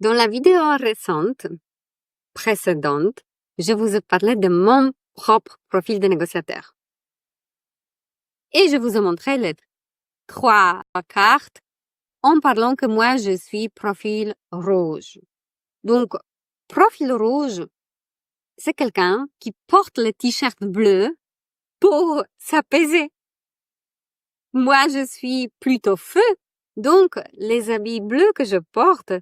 Dans la vidéo précédente, je vous ai parlé de mon propre profil de négociateur. Et je vous ai montré les 3 cartes en parlant que moi, je suis profil rouge. Donc, profil rouge, c'est quelqu'un qui porte le t-shirt bleu pour s'apaiser. Moi, je suis plutôt feu, donc les habits bleus que je porte,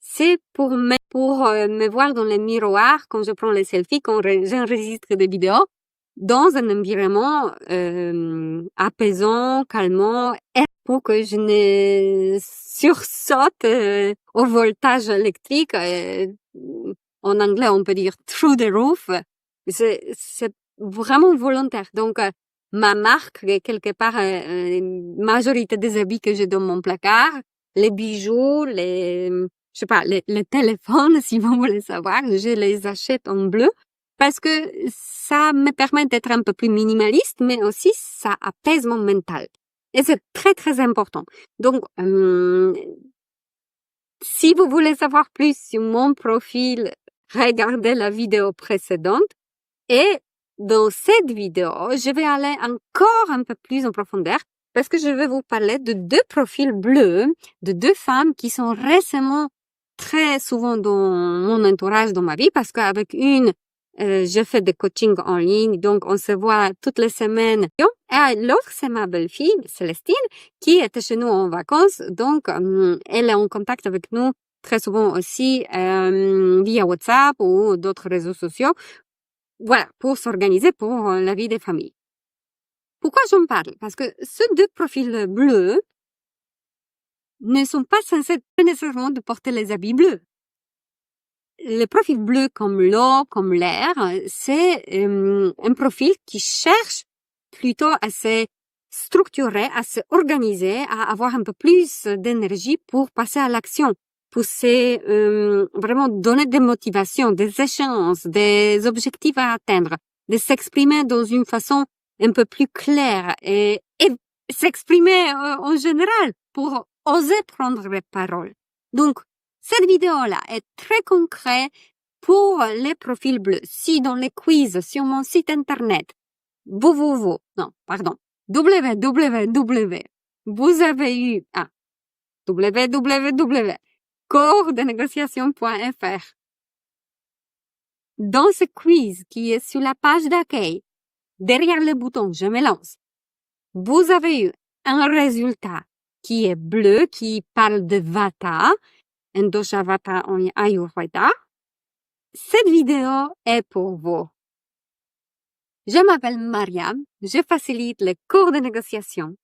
c'est pour me voir dans le miroir quand je prends les selfies, quand j'enregistre des vidéos, dans un environnement apaisant, calmant, et pour que je ne sursaute au voltage électrique. En anglais, on peut dire through the roof. C'est vraiment volontaire. Donc, ma marque, quelque part, majorité des habits que j'ai dans mon placard, les bijoux, les téléphones, si vous voulez savoir, je les achète en bleu parce que ça me permet d'être un peu plus minimaliste, mais aussi ça apaise mon mental. Et c'est très, très important. Donc, si vous voulez savoir plus sur mon profil, regardez la vidéo précédente. Et dans cette vidéo, je vais aller encore un peu plus en profondeur parce que je vais vous parler de 2 profils bleus, de 2 femmes qui sont récemment très souvent dans mon entourage, dans ma vie, parce qu'avec une, je fais des coachings en ligne, donc on se voit toutes les semaines. Et l'autre, c'est ma belle-fille, Célestine, qui était chez nous en vacances, donc elle est en contact avec nous très souvent aussi via WhatsApp ou d'autres réseaux sociaux. Voilà, pour s'organiser pour la vie des familles. Pourquoi j'en parle? Parce que ces 2 profils bleus ne sont pas censés nécessairement de porter les habits bleus. Le profil bleu comme l'eau, comme l'air, c'est un profil qui cherche plutôt à se structurer, à se organiser, à avoir un peu plus d'énergie pour passer à l'action, pour vraiment donner des motivations, des échéances, des objectifs à atteindre, de s'exprimer dans une façon un peu plus claire et s'exprimer en général pour oser prendre les paroles. Donc, cette vidéo-là est très concrète pour les profils bleus. Si dans les quiz sur mon site internet, www, vous avez eu, www.coursdenégociation.fr. Dans ce quiz qui est sur la page d'accueil, derrière le bouton Je me lance, vous avez eu un résultat qui est bleu, qui parle de Vata, un dosha Vata en Ayurveda. Cette vidéo est pour vous. Je m'appelle Mariam, je facilite les cours de négociation.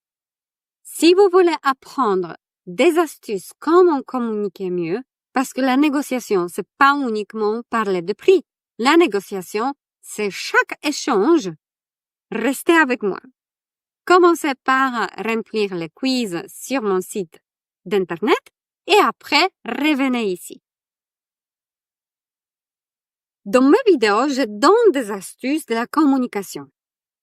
Si vous voulez apprendre des astuces comment communiquer mieux, parce que la négociation, c'est pas uniquement parler de prix. La négociation, c'est chaque échange. Restez avec moi. Commencez par remplir les quiz sur mon site d'internet et après, revenez ici. Dans mes vidéos, je donne des astuces de la communication.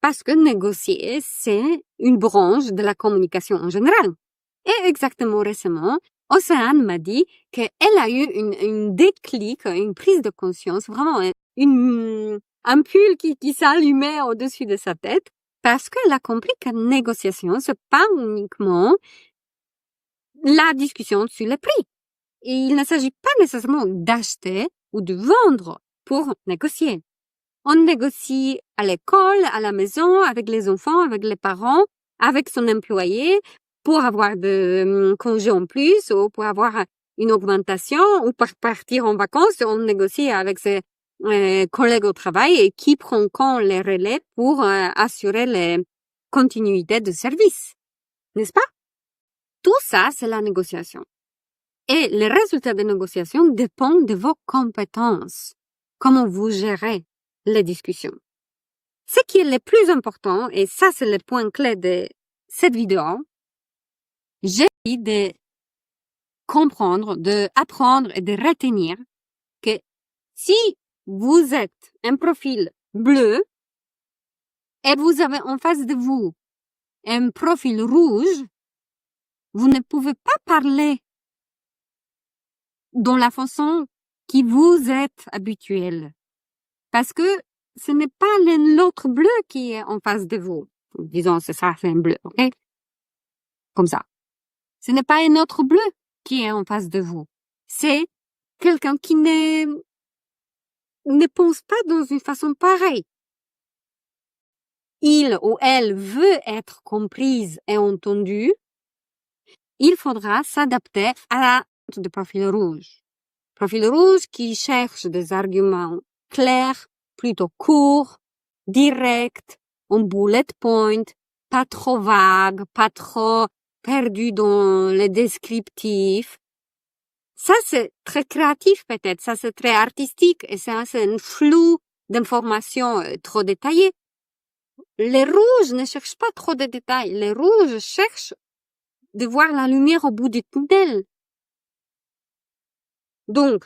Parce que négocier, c'est une branche de la communication en général. Et exactement récemment, Océane m'a dit qu'elle a eu une déclic, une prise de conscience, vraiment une ampoule qui s'allumait au-dessus de sa tête, parce qu'elle a compris que négociation, c'est pas uniquement la discussion sur le prix. Et il ne s'agit pas nécessairement d'acheter ou de vendre pour négocier. On négocie à l'école, à la maison, avec les enfants, avec les parents, avec son employé, pour avoir de congés en plus ou pour avoir une augmentation ou pour partir en vacances. On négocie avec ses collègues au travail et qui prend quand les relais pour assurer les continuités de service. N'est-ce pas? Tout ça, c'est la négociation. Et les résultats de négociation dépendent de vos compétences. Comment vous gérez les discussions. Ce qui est le plus important, et ça c'est le point clé de cette vidéo, j'ai envie de comprendre, d'apprendre et de retenir que si vous êtes un profil bleu et vous avez en face de vous un profil rouge, vous ne pouvez pas parler dans la façon qui vous êtes habituel. Parce que ce n'est pas l'autre bleu qui est en face de vous. Disons, c'est ça, c'est un bleu, ok? Comme ça. Ce n'est pas un autre bleu qui est en face de vous. C'est quelqu'un qui ne pense pas dans une façon pareille. Il ou elle veut être comprise et entendue. Il faudra s'adapter à de profil rouge. Profil rouge qui cherche des arguments clairs, plutôt courts, directs, en bullet point, pas trop vagues, pas trop perdu dans les descriptifs. Ça, c'est très créatif peut-être, ça c'est très artistique et ça c'est un flou d'informations trop détaillées. Les rouges ne cherchent pas trop de détails. Les rouges cherchent de voir la lumière au bout du tunnel. Donc,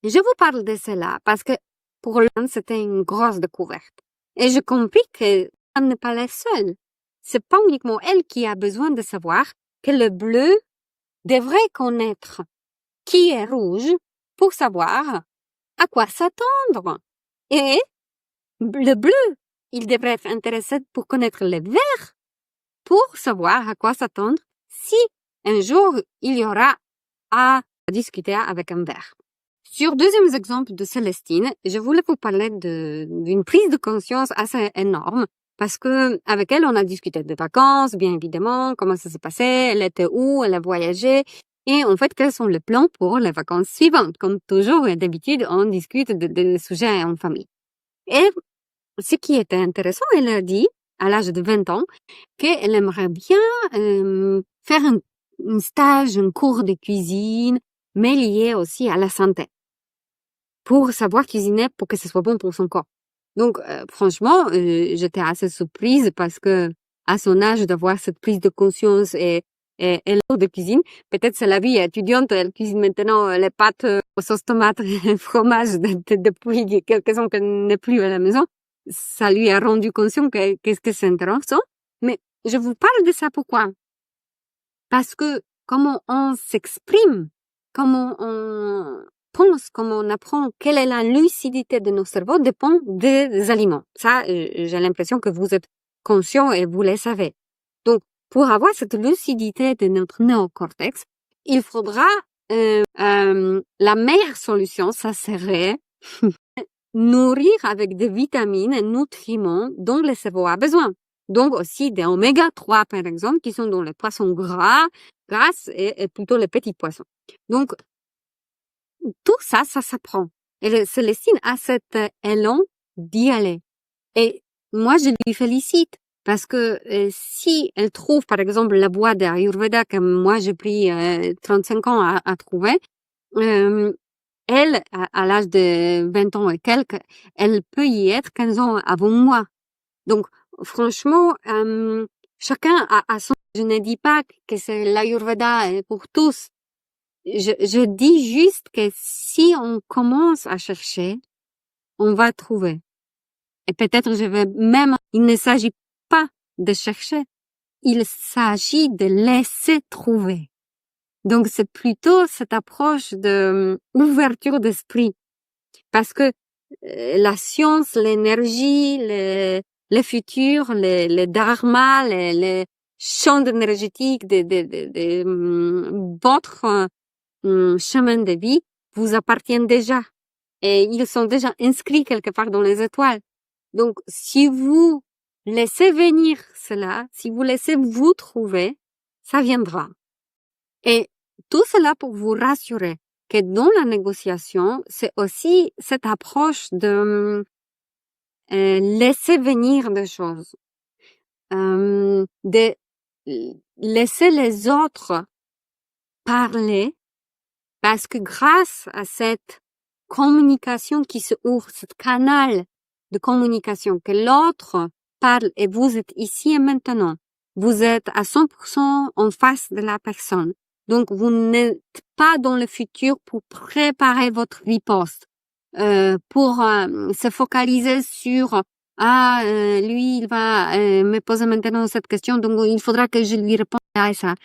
je vous parle de cela parce que pour l'un, c'était une grosse découverte. Et je compris que elle n'est pas la seule. C'est pas uniquement elle qui a besoin de savoir que le bleu devrait connaître qui est rouge pour savoir à quoi s'attendre. Et le bleu, il devrait être intéressé pour connaître le vert pour savoir à quoi s'attendre si un jour il y aura à discuter avec un vert. Sur deuxième exemple de Célestine, je voulais vous parler d'une prise de conscience assez énorme parce que avec elle, on a discuté de vacances, bien évidemment, comment ça s'est passé, elle était où, elle a voyagé et en fait, quels sont les plans pour les vacances suivantes. Comme toujours et d'habitude, on discute de sujets en famille. Et ce qui était intéressant, elle a dit, à l'âge de 20 ans, qu'elle aimerait bien faire un stage, un cours de cuisine, mais lié aussi à la santé, pour savoir cuisiner pour que ce soit bon pour son corps. Donc, franchement, j'étais assez surprise parce que à son âge, d'avoir cette prise de conscience et l'eau de cuisine, peut-être c'est la vie étudiante, elle cuisine maintenant les pâtes aux sauces tomates, fromage depuis quelques ans qu'elle n'est plus à la maison. Ça lui a rendu conscient qu'est-ce que c'est intéressant. Mais je vous parle de ça pourquoi? Parce que comment on s'exprime, comment on pense, comment on apprend, quelle est la lucidité de nos cerveaux dépend des aliments. Ça, j'ai l'impression que vous êtes conscient et vous le savez. Donc, pour avoir cette lucidité de notre néocortex, il faudra la meilleure solution, ça serait nourrir avec des vitamines et nutriments dont le cerveau a besoin. Donc aussi des oméga 3 par exemple qui sont dans les poissons gras et plutôt les petits poissons. Donc tout ça s'apprend. Et Célestine a cet élan d'y aller. Et moi je lui félicite parce que si elle trouve par exemple la boîte d'Ayurveda que moi j'ai pris 35 ans à trouver, elle, à l'âge de 20 ans et quelques, elle peut y être 15 ans avant moi. Donc, franchement, chacun a son... Je ne dis pas que c'est l'Ayurveda pour tous. Je dis juste que si on commence à chercher, on va trouver. Et peut-être je vais même... Il ne s'agit pas de chercher. Il s'agit de laisser trouver. Donc, c'est plutôt cette approche de ouverture d'esprit. Parce que la science, l'énergie, le futur, le dharma, les champs énergétiques de votre chemin de vie vous appartiennent déjà. Et ils sont déjà inscrits quelque part dans les étoiles. Donc, si vous laissez venir cela, si vous laissez vous trouver, ça viendra. Et tout cela pour vous rassurer que dans la négociation, c'est aussi cette approche de laisser venir des choses, de laisser les autres parler, parce que grâce à cette communication qui se ouvre, ce canal de communication que l'autre parle et vous êtes ici et maintenant, vous êtes à 100% en face de la personne. Donc, vous n'êtes pas dans le futur pour préparer votre riposte, pour se focaliser sur lui, il va me poser maintenant cette question, donc il faudra que je lui réponde à ça.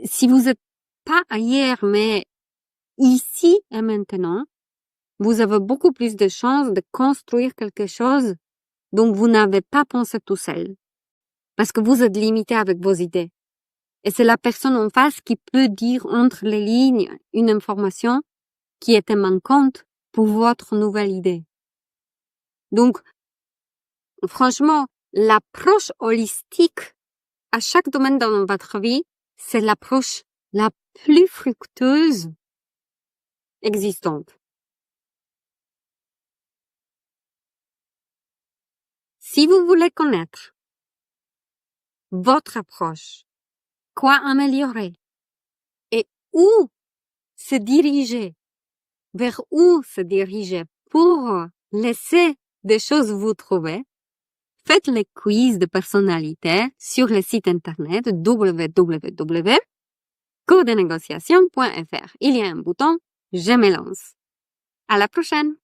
Si vous êtes pas ailleurs, mais ici et maintenant, vous avez beaucoup plus de chances de construire quelque chose dont vous n'avez pas pensé tout seul. Parce que vous êtes limité avec vos idées. Et c'est la personne en face qui peut dire entre les lignes une information qui était manquante pour votre nouvelle idée. Donc, franchement, l'approche holistique à chaque domaine dans votre vie, c'est l'approche la plus fructueuse existante. Si vous voulez connaître votre approche, quoi améliorer et où se diriger, vers où se diriger pour laisser des choses vous trouver, faites les quiz de personnalité sur le site internet www.codenégociation.fr. Il y a un bouton « Je me lance ». À la prochaine!